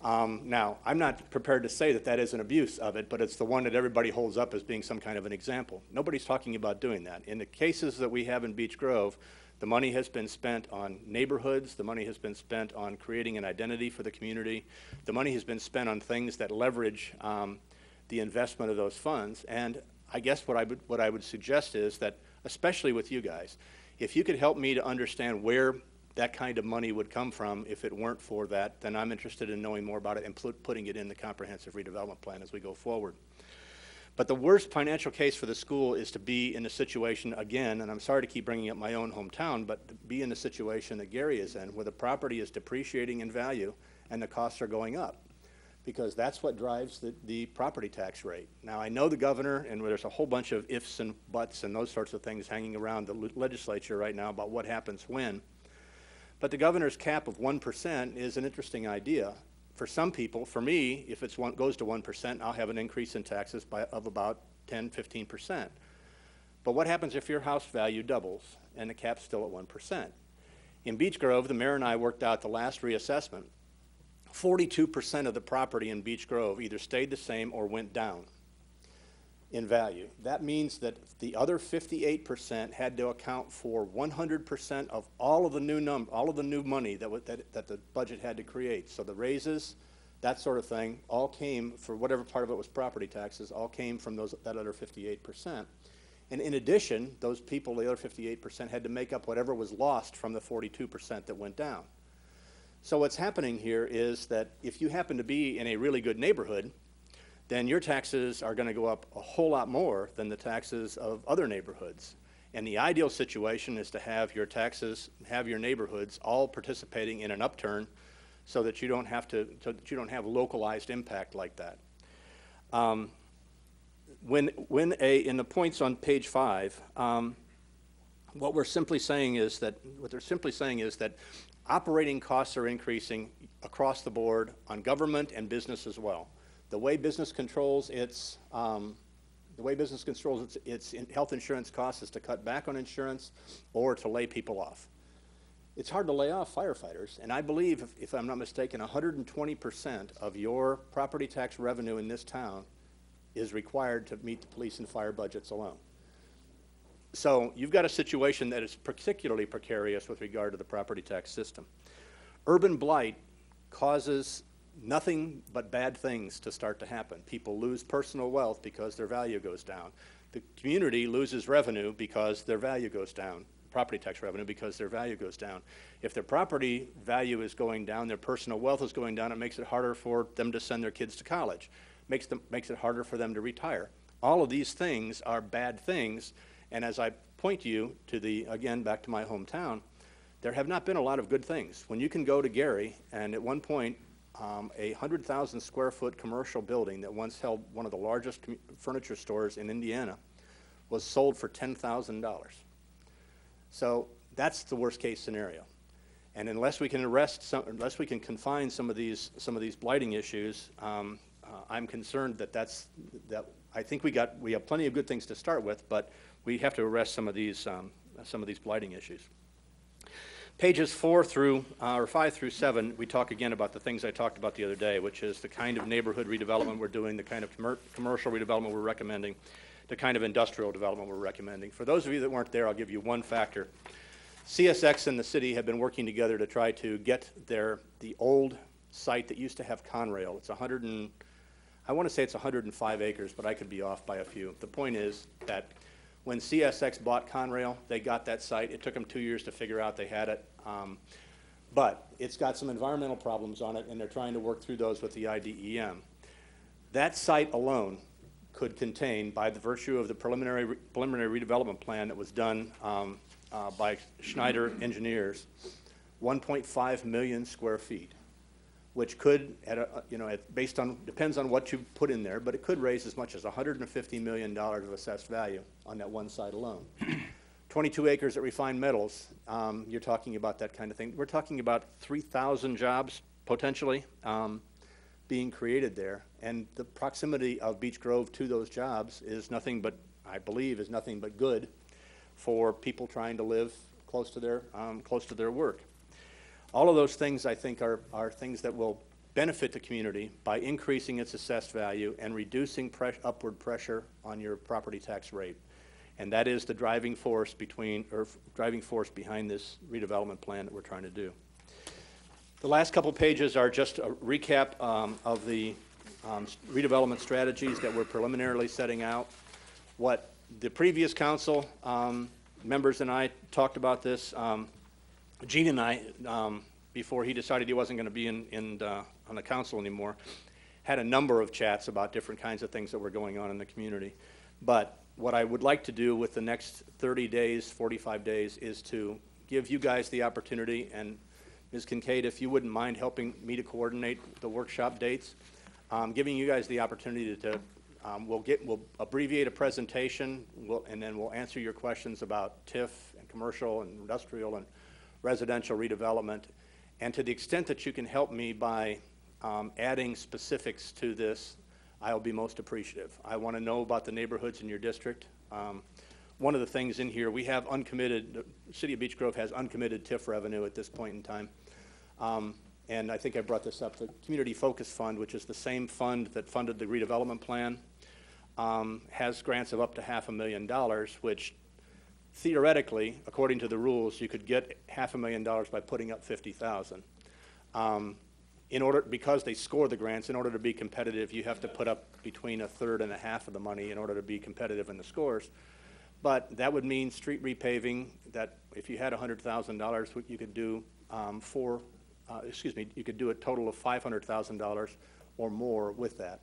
Now, I'm not prepared to say that that is an abuse of it, but it's the one that everybody holds up as being some kind of an example. Nobody's talking about doing that. In the cases that we have in Beech Grove, the money has been spent on neighborhoods, the money has been spent on creating an identity for the community, the money has been spent on things that leverage the investment of those funds, and I guess what I would suggest is that, especially with you guys, if you could help me to understand where that kind of money would come from if it weren't for that, then I'm interested in knowing more about it and putting it in the comprehensive redevelopment plan as we go forward. But the worst financial case for the school is to be in a situation, again, and I'm sorry to keep bringing up my own hometown, but to be in the situation that Gary is in, where the property is depreciating in value and the costs are going up, because that's what drives the property tax rate. Now, I know the governor, and there's a whole bunch of ifs and buts and those sorts of things hanging around the legislature right now about what happens when, but the governor's cap of 1% is an interesting idea. For some people, for me, if it goes to 1%, I'll have an increase in taxes of about 10, 15%. But what happens if your house value doubles and the cap's still at 1%? In Beech Grove, the mayor and I worked out the last reassessment. 42% of the property in Beech Grove either stayed the same or went down in value. That means that the other 58% had to account for 100% of all of the new money that the budget had to create. So the raises, that sort of thing, all came, for whatever part of it was property taxes, all came from that other 58%. And in addition, those people, the other 58%, had to make up whatever was lost from the 42% that went down. So what's happening here is that if you happen to be in a really good neighborhood, then your taxes are going to go up a whole lot more than the taxes of other neighborhoods. And the ideal situation is to have your taxes, have your neighborhoods all participating in an upturn so that you don't have localized impact like that. In the points on page 5, what they're simply saying is that operating costs are increasing across the board on government and business as well. The way business controls its health insurance costs is to cut back on insurance or to lay people off. It's hard to lay off firefighters, and I believe, if I'm not mistaken, 120% of your property tax revenue in this town is required to meet the police and fire budgets alone. So you've got a situation that is particularly precarious with regard to the property tax system. Urban blight causes nothing but bad things to start to happen. People lose personal wealth because their value goes down. The community loses revenue because their value goes down, property tax revenue, because their value goes down. If their property value is going down, their personal wealth is going down, it makes it harder for them to send their kids to college. Makes it harder for them to retire. All of these things are bad things, and as I point you to again, back to my hometown, there have not been a lot of good things. When you can go to Gary, and at one point, a 100,000 square foot commercial building that once held one of the largest furniture stores in Indiana was sold for $10,000. So that's the worst case scenario. And unless we can unless we can confine some of these blighting issues, I'm concerned that I think we have plenty of good things to start with, but we have to arrest some of these blighting issues. Pages 5 through 7, we talk again about the things I talked about the other day, which is the kind of neighborhood redevelopment we're doing, the kind of commercial redevelopment we're recommending, the kind of industrial development we're recommending. For those of you that weren't there, I'll give you one factor. CSX and the city have been working together to try to get the old site that used to have Conrail. It's I want to say it's 105 acres, but I could be off by a few. The point is that when CSX bought Conrail, they got that site. It took them 2 years to figure out they had it. But it's got some environmental problems on it, and they're trying to work through those with the IDEM. That site alone could contain, by the virtue of the preliminary redevelopment plan that was done by Schneider Engineers, 1.5 million square feet, which could, based on, depends on what you put in there, but it could raise as much as $150 million of assessed value on that one site alone. 22 acres at Refined Metals, you're talking about that kind of thing. We're talking about 3,000 jobs potentially being created there, and the proximity of Beech Grove to those jobs is nothing but, I believe, is nothing but good for people trying to live close to their work. All of those things, I think, are things that will benefit the community by increasing its assessed value and reducing upward pressure on your property tax rate. And that is the driving force behind this redevelopment plan that we're trying to do. The last couple pages are just a recap of the redevelopment strategies that we're preliminarily setting out. What the previous council members and I talked about this. Gene and I, before he decided he wasn't going to be on the council anymore, had a number of chats about different kinds of things that were going on in the community. But what I would like to do with the next 30 days, 45 days, is to give you guys the opportunity, and Ms. Kincaid, if you wouldn't mind helping me to coordinate the workshop dates, giving you guys the opportunity to, we'll abbreviate a presentation, and then we'll answer your questions about TIF and commercial and industrial and residential redevelopment. And to the extent that you can help me by adding specifics to this, I'll be most appreciative. I want to know about the neighborhoods in your district. One of the things in here, we have uncommitted, the City of Beech Grove has uncommitted TIF revenue at this point in time. And I think I brought this up, the Community Focus Fund, which is the same fund that funded the redevelopment plan, has grants of up to $500,000, which theoretically, according to the rules, you could get $500,000 by putting up $50,000. Because they score the grants, in order to be competitive, you have to put up between 1/3 and 1/2 of the money in order to be competitive in the scores. But that would mean street repaving, that if you had $100,000, you could do you could do a total of $500,000 or more with that.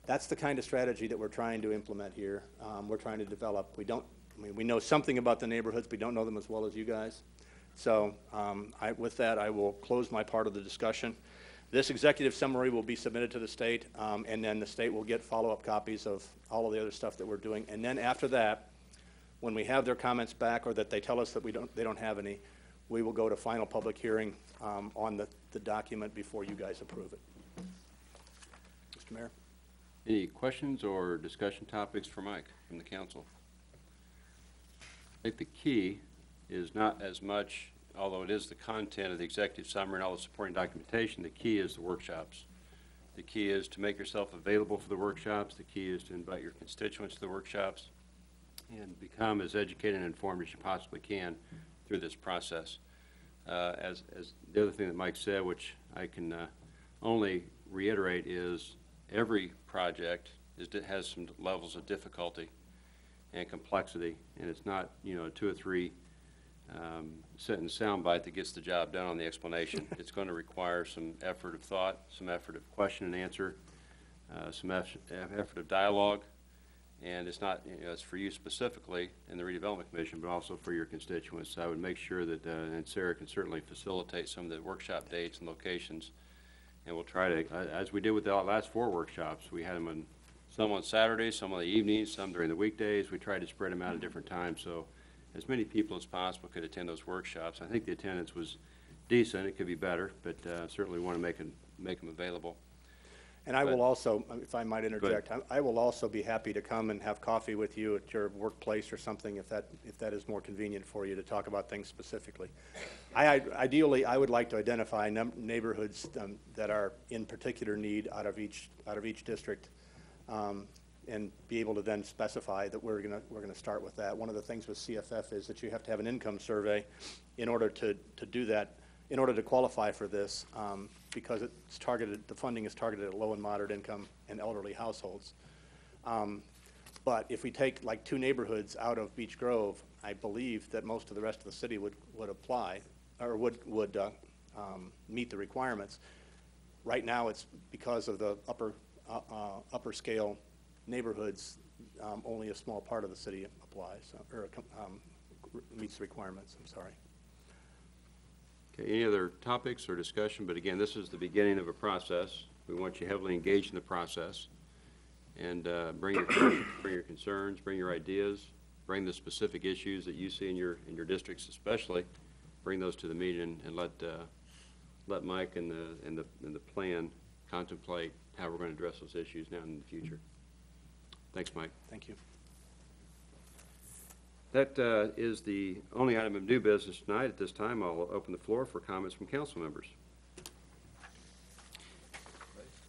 That's the kind of strategy that we're trying to implement here. We're trying to develop. We know something about the neighborhoods. We don't know them as well as you guys. So with that, I will close my part of the discussion. This executive summary will be submitted to the state, and then the state will get follow-up copies of all of the other stuff that we're doing. And then after that, when we have their comments back, or that they tell us that they don't have any, we will go to final public hearing on the document before you guys approve it. Mr. Mayor? Any questions or discussion topics for Mike from the council? I think the key is not as much, although it is the content of the executive summary and all the supporting documentation, the key is the workshops. The key is to make yourself available for the workshops. The key is to invite your constituents to the workshops and become as educated and informed as you possibly can through this process. As the other thing that Mike said, which I can only reiterate, is every project has some levels of difficulty and complexity, and it's not, a 2 or 3 sentence soundbite that gets the job done on the explanation. It's going to require some effort of thought, some effort of question and answer, some effort of dialogue, and it's not, it's for you specifically in the redevelopment commission, but also for your constituents. So I would make sure that, and Sarah can certainly facilitate some of the workshop dates and locations, and we'll try to, as we did with the last 4 workshops, we had them some on Saturdays, some on the evenings, some during the weekdays. We tried to spread them out at different times, so as many people as possible could attend those workshops. I think the attendance was decent. It could be better, but certainly want to make them available. And I will But- also, if I might interject, I will also be happy to come and have coffee with you at your workplace or something if that is more convenient for you to talk about things specifically. Ideally, I would like to identify neighborhoods that are in particular need out of each district, and be able to then specify that we're gonna start with that. One of the things with CFF is that you have to have an income survey in order to do that, in order to qualify for this, because it's targeted, the funding is targeted at low and moderate income and elderly households. But if we take like 2 neighborhoods out of Beech Grove, I believe that most of the rest of the city would apply, or would meet the requirements. Right now, it's because of the upper scale neighborhoods, only a small part of the city applies, or meets the requirements, I'm sorry. Okay, any other topics or discussion? But again, this is the beginning of a process. We want you heavily engaged in the process. And bring your questions, bring your concerns, bring your ideas, bring the specific issues that you see in your districts especially. Bring those to the meeting and let Mike and the plan contemplate how we're going to address those issues now and in the future. Thanks, Mike. Thank you. That is the only item of new business tonight. At this time, I'll open the floor for comments from council members.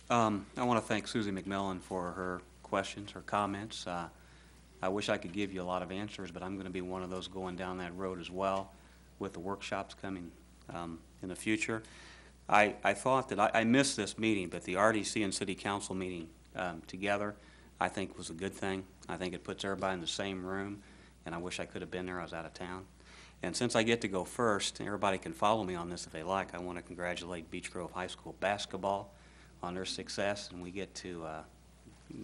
I want to thank Susie McMillan for her questions, her comments. I wish I could give you a lot of answers, but I'm going to be one of those going down that road as well with the workshops coming in the future. I thought that I missed this meeting, but the RDC and City Council meeting together, I think was a good thing. I think it puts everybody in the same room, and I wish I could have been there. I was out of town. And since I get to go first, everybody can follow me on this if they like. I want to congratulate Beech Grove High School basketball on their success, and we get to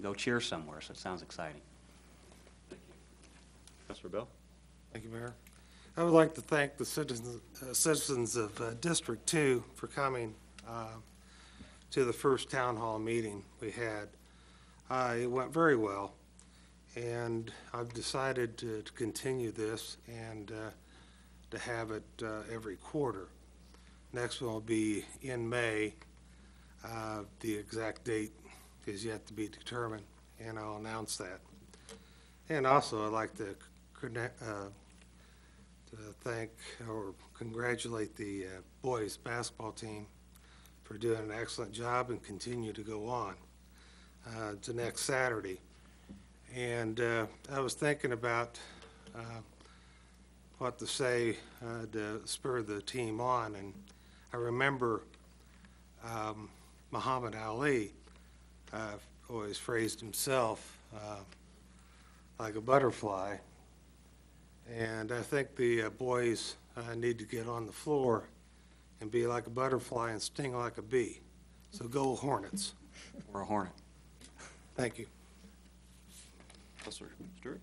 go cheer somewhere, so it sounds exciting. Councilor Bell? Thank you, Mayor. I would like to thank the citizens of District 2 for coming to the first town hall meeting we had. It went very well, and I've decided to continue this and to have it every quarter. Next one will be in May. The exact date is yet to be determined, and I'll announce that. And also, I'd like to thank or congratulate the boys basketball team for doing an excellent job and continue to go on to next Saturday. And I was thinking about what to say to spur the team on, and I remember Muhammad Ali always phrased himself like a butterfly, and I think the boys need to get on the floor and be like a butterfly and sting like a bee. So go Hornets. We're a Hornet. Thank you. Councilor Stewart?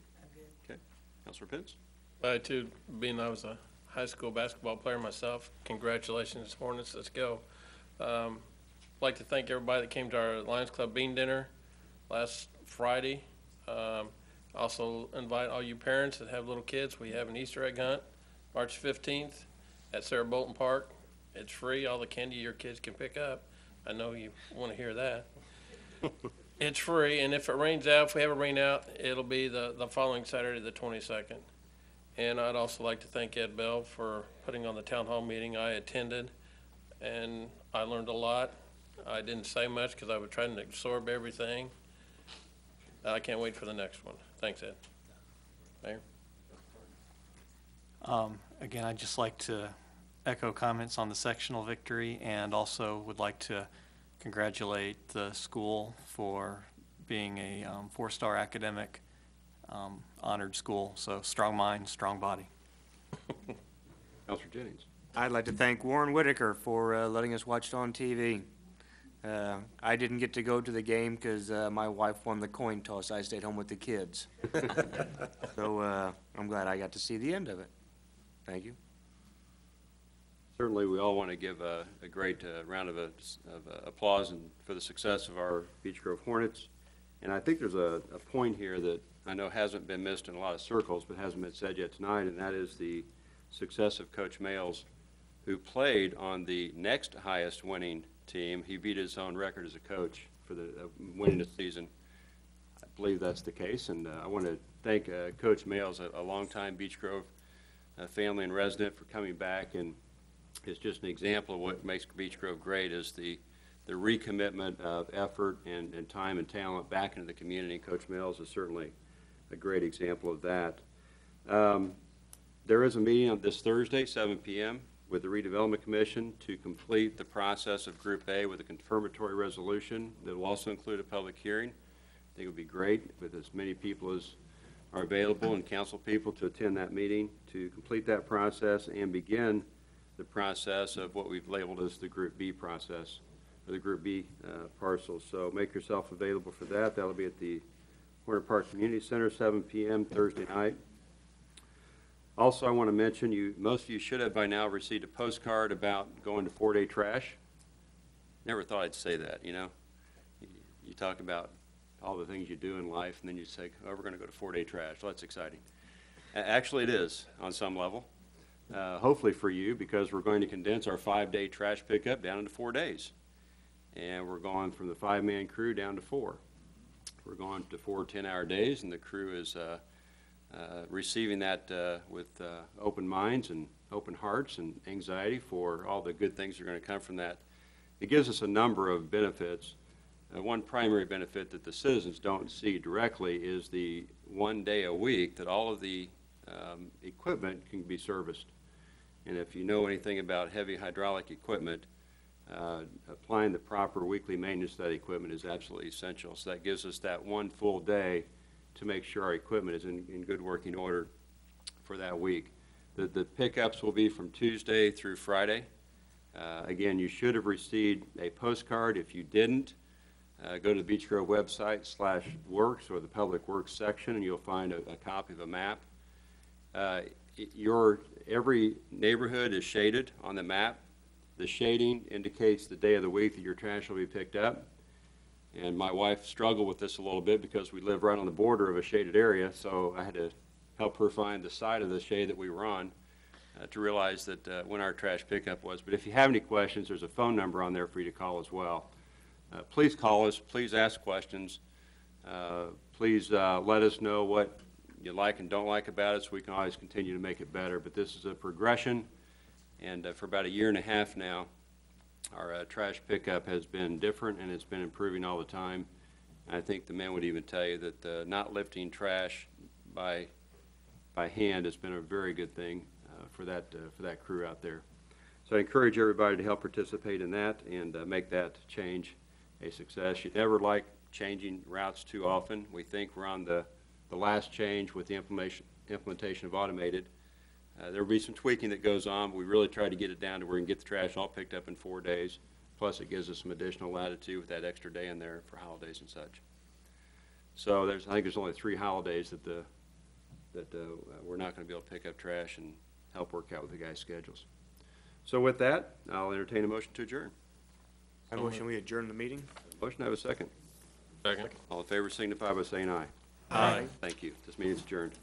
Okay. Councilor Pence? I too, being I was a high school basketball player myself, congratulations, Hornets, let's go. I'd like to thank everybody that came to our Lions Club Bean Dinner last Friday. Also invite all you parents that have little kids. We have an Easter egg hunt, March 15th at Sarah Bolton Park. It's free, all the candy your kids can pick up. I know you want to hear that. It's free, and if it rains out, if we have a rain out, it'll be the following Saturday, the 22nd. And I'd also like to thank Ed Bell for putting on the town hall meeting. I attended, and I learned a lot. I didn't say much because I was trying to absorb everything. I can't wait for the next one. Thanks, Ed. Mayor? Again, I'd just like to echo comments on the sectional victory, and also would like to congratulate the school for being a 4-star academic honored school. So strong mind, strong body. Councilor Jennings? I'd like to thank Warren Whitaker for letting us watch it on TV. I didn't get to go to the game because my wife won the coin toss. I stayed home with the kids. So I'm glad I got to see the end of it. Thank you. Certainly, we all want to give a great round of applause for the success of our Beech Grove Hornets. And I think there's a point here that I know hasn't been missed in a lot of circles, but hasn't been said yet tonight, and that is the success of Coach Males, who played on the next highest winning team. He beat his own record as a coach for for the winning the season. I believe that's the case, and I want to thank Coach Males, a longtime Beech Grove family and resident, for coming back, and it's just an example of what makes Beech Grove great is the recommitment of effort and time and talent back into the community. Coach Males is certainly a great example of that. There is a meeting on this Thursday, 7 p.m., with the Redevelopment Commission to complete the process of Group A with a confirmatory resolution that will also include a public hearing. I think it would be great with as many people as are available and council people to attend that meeting to complete that process and begin the process of what we've labeled as the Group B process, or the Group B parcels. So make yourself available for that. That'll be at the Horner Park Community Center, 7 p.m. Thursday night. Also, I want to mention, most of you should have by now received a postcard about going to 4-day trash. Never thought I'd say that, you know. You talk about all the things you do in life, and then you say, oh, we're going to go to 4-day trash. Well, that's exciting. Actually, it is on some level, hopefully for you, because we're going to condense our 5-day trash pickup down into 4 days. And we're going from the 5-man crew down to 4. We're going to 4 10-hour days, and the crew is receiving that with open minds and open hearts and anxiety for all the good things that are going to come from that. It gives us a number of benefits. One primary benefit that the citizens don't see directly is the 1 day a week that all of the equipment can be serviced. And if you know anything about heavy hydraulic equipment, applying the proper weekly maintenance to that equipment is absolutely essential. So that gives us that 1 full day to make sure our equipment is in good working order for that week. The pickups will be from Tuesday through Friday. Again, you should have received a postcard. If you didn't, go to the Beech Grove website /works or the Public Works section, and you'll find a copy of a map. Every neighborhood is shaded on the map. The shading indicates the day of the week that your trash will be picked up. And my wife struggled with this a little bit because we live right on the border of a shaded area, so I had to help her find the side of the shade that we were on to realize that when our trash pickup was. But if you have any questions, there's a phone number on there for you to call as well. Please call us. Please ask questions. Please let us know what you like and don't like about it so we can always continue to make it better. But this is a progression, and for about 1.5 years now, our trash pickup has been different, and it's been improving all the time. And I think the men would even tell you that not lifting trash by hand has been a very good thing for that crew out there. So I encourage everybody to help participate in that and make that change a success. You never like changing routes too often. We think we're on the last change with the implementation of automated. There will be some tweaking that goes on, but we really try to get it down to where we can get the trash all picked up in 4 days. Plus, it gives us some additional latitude with that extra day in there for holidays and such. So I think there's only 3 holidays that we're not going to be able to pick up trash and help work out with the guys' schedules. So with that, I'll entertain a motion to adjourn. I motion we adjourn the meeting. Motion, I have a second. Second. All in favor signify by saying aye. Aye. Thank you. This meeting is adjourned.